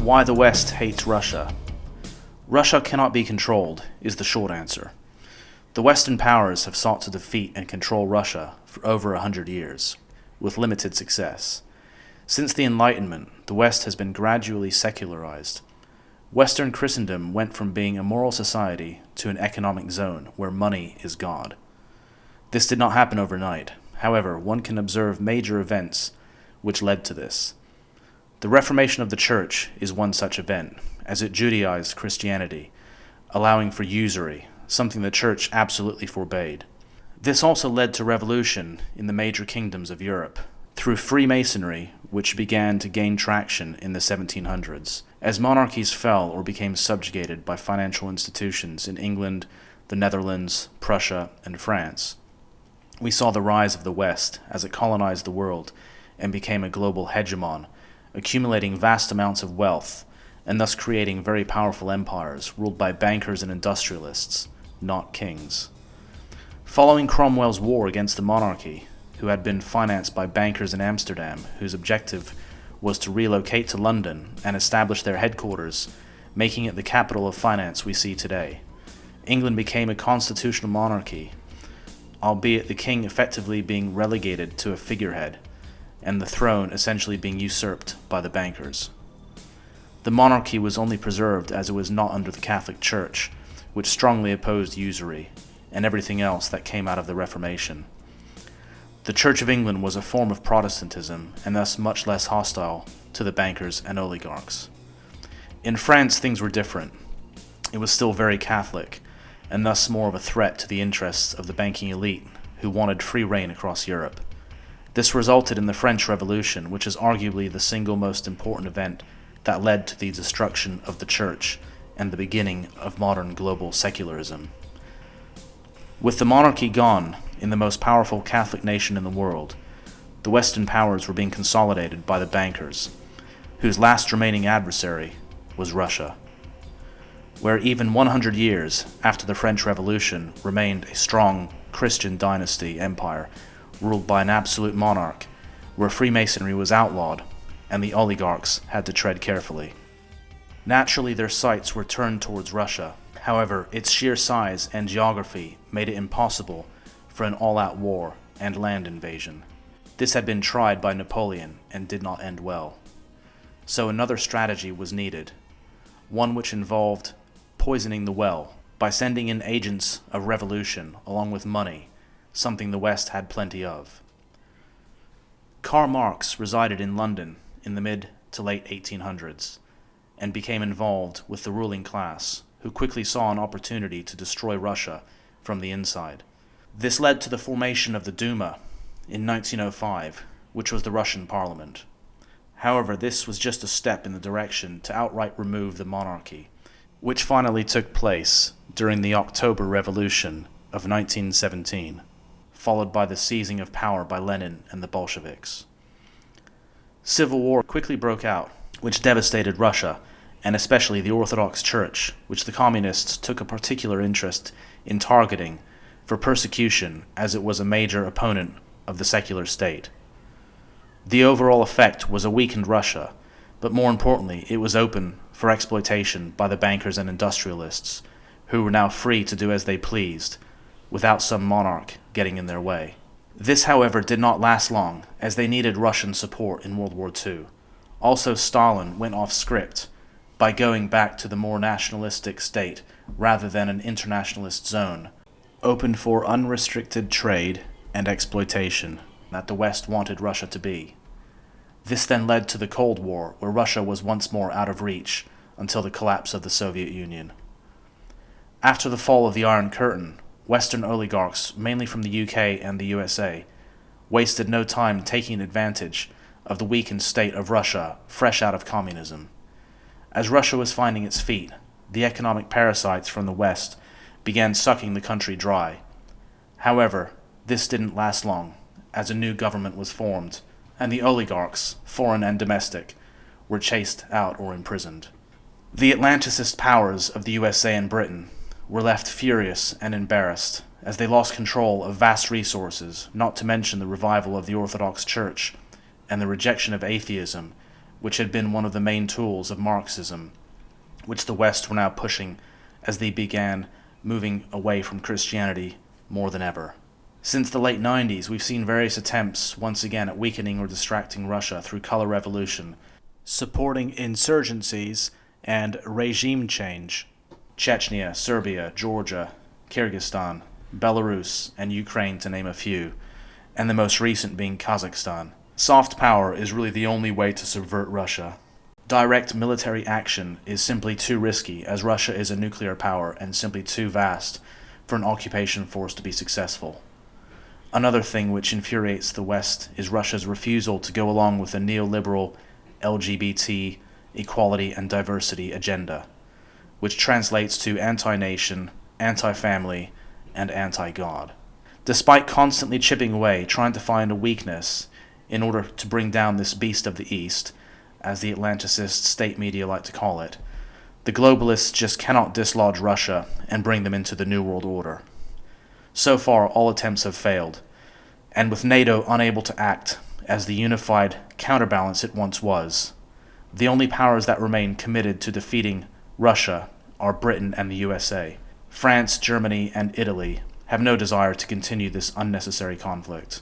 Why the West hates Russia. Russia cannot be controlled, is the short answer. The Western powers have sought to defeat and control Russia for over 100 years, with limited success. Since the Enlightenment, the West has been gradually secularized. Western Christendom went from being a moral society to an economic zone where money is God. This did not happen overnight. However, one can observe major events which led to this. The Reformation of the Church is one such event, as it Judaized Christianity, allowing for usury, something the Church absolutely forbade. This also led to revolution in the major kingdoms of Europe, through Freemasonry, which began to gain traction in the 1700s, as monarchies fell or became subjugated by financial institutions in England, the Netherlands, Prussia, and France. We saw the rise of the West as it colonized the world and became a global hegemon, accumulating vast amounts of wealth, and thus creating very powerful empires ruled by bankers and industrialists, not kings. Following Cromwell's war against the monarchy, who had been financed by bankers in Amsterdam whose objective was to relocate to London and establish their headquarters, making it the capital of finance we see today, England became a constitutional monarchy, albeit the king effectively being relegated to a figurehead, and the throne essentially being usurped by the bankers. The monarchy was only preserved as it was not under the Catholic Church, which strongly opposed usury and everything else that came out of the Reformation. The Church of England was a form of Protestantism and thus much less hostile to the bankers and oligarchs. In France, things were different. It was still very Catholic, and thus more of a threat to the interests of the banking elite who wanted free reign across Europe. This resulted in the French Revolution, which is arguably the single most important event that led to the destruction of the Church and the beginning of modern global secularism. With the monarchy gone in the most powerful Catholic nation in the world, the Western powers were being consolidated by the bankers, whose last remaining adversary was Russia, where even 100 years after the French Revolution remained a strong Christian dynasty empire ruled by an absolute monarch, where Freemasonry was outlawed and the oligarchs had to tread carefully. Naturally, their sights were turned towards Russia. However, its sheer size and geography made it impossible for an all-out war and land invasion. This had been tried by Napoleon and did not end well. So another strategy was needed, one which involved poisoning the well by sending in agents of revolution along with money, something the West had plenty of. Karl Marx resided in London in the mid to late 1800s and became involved with the ruling class, who quickly saw an opportunity to destroy Russia from the inside. This led to the formation of the Duma in 1905, which was the Russian parliament. However, this was just a step in the direction to outright remove the monarchy, which finally took place during the October Revolution of 1917. Followed by the seizing of power by Lenin and the Bolsheviks. Civil war quickly broke out, which devastated Russia, and especially the Orthodox Church, which the communists took a particular interest in targeting for persecution as it was a major opponent of the secular state. The overall effect was a weakened Russia, but more importantly, it was open for exploitation by the bankers and industrialists, who were now free to do as they pleased, without some monarch getting in their way. This, however, did not last long, as they needed Russian support in World War II. Also, Stalin went off script by going back to the more nationalistic state rather than an internationalist zone, open for unrestricted trade and exploitation that the West wanted Russia to be. This then led to the Cold War, where Russia was once more out of reach until the collapse of the Soviet Union. After the fall of the Iron Curtain, Western oligarchs, mainly from the UK and the USA, wasted no time taking advantage of the weakened state of Russia fresh out of communism. As Russia was finding its feet, the economic parasites from the West began sucking the country dry. However, this didn't last long, as a new government was formed, and the oligarchs, foreign and domestic, were chased out or imprisoned. The Atlanticist powers of the USA and Britain were left furious and embarrassed as they lost control of vast resources, not to mention the revival of the Orthodox Church and the rejection of atheism, which had been one of the main tools of Marxism, which the West were now pushing as they began moving away from Christianity more than ever. Since the late 90s, we've seen various attempts once again at weakening or distracting Russia through color revolution, supporting insurgencies and regime change. Chechnya, Serbia, Georgia, Kyrgyzstan, Belarus, and Ukraine, to name a few, and the most recent being Kazakhstan. Soft power is really the only way to subvert Russia. Direct military action is simply too risky, as Russia is a nuclear power and simply too vast for an occupation force to be successful. Another thing which infuriates the West is Russia's refusal to go along with the neoliberal LGBT, equality and diversity agenda, which translates to anti-nation, anti-family, and anti-God. Despite constantly chipping away, trying to find a weakness in order to bring down this beast of the East, as the Atlanticist state media like to call it, the globalists just cannot dislodge Russia and bring them into the New World Order. So far, all attempts have failed, and with NATO unable to act as the unified counterbalance it once was, the only powers that remain committed to defeating Russia are Britain and the USA. France, Germany, and Italy have no desire to continue this unnecessary conflict,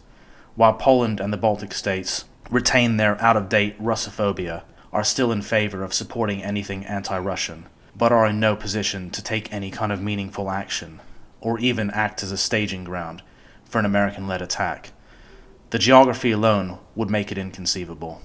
while Poland and the Baltic states retain their out-of-date Russophobia, are still in favor of supporting anything anti-Russian, but are in no position to take any kind of meaningful action, or even act as a staging ground for an American-led attack. The geography alone would make it inconceivable.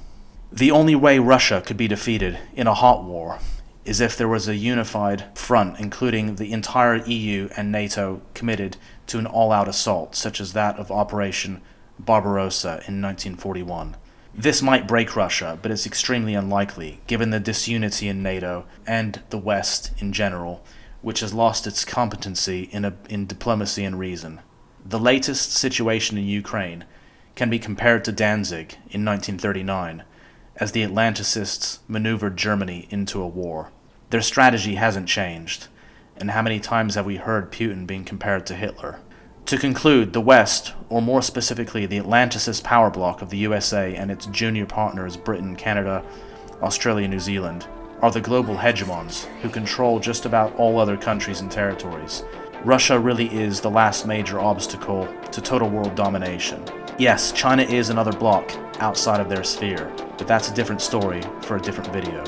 The only way Russia could be defeated in a hot war is if there was a unified front, including the entire EU and NATO, committed to an all-out assault, such as that of Operation Barbarossa in 1941. This might break Russia, but it's extremely unlikely, given the disunity in NATO and the West in general, which has lost its competency in diplomacy and reason. The latest situation in Ukraine can be compared to Danzig in 1939, as the Atlanticists maneuvered Germany into a war. Their strategy hasn't changed, and how many times have we heard Putin being compared to Hitler? To conclude, the West, or more specifically the Atlanticist power bloc of the USA and its junior partners Britain, Canada, Australia, New Zealand, are the global hegemons who control just about all other countries and territories. Russia really is the last major obstacle to total world domination. Yes, China is another bloc outside of their sphere, but that's a different story for a different video.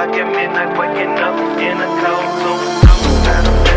At midnight, waking up in a cold room.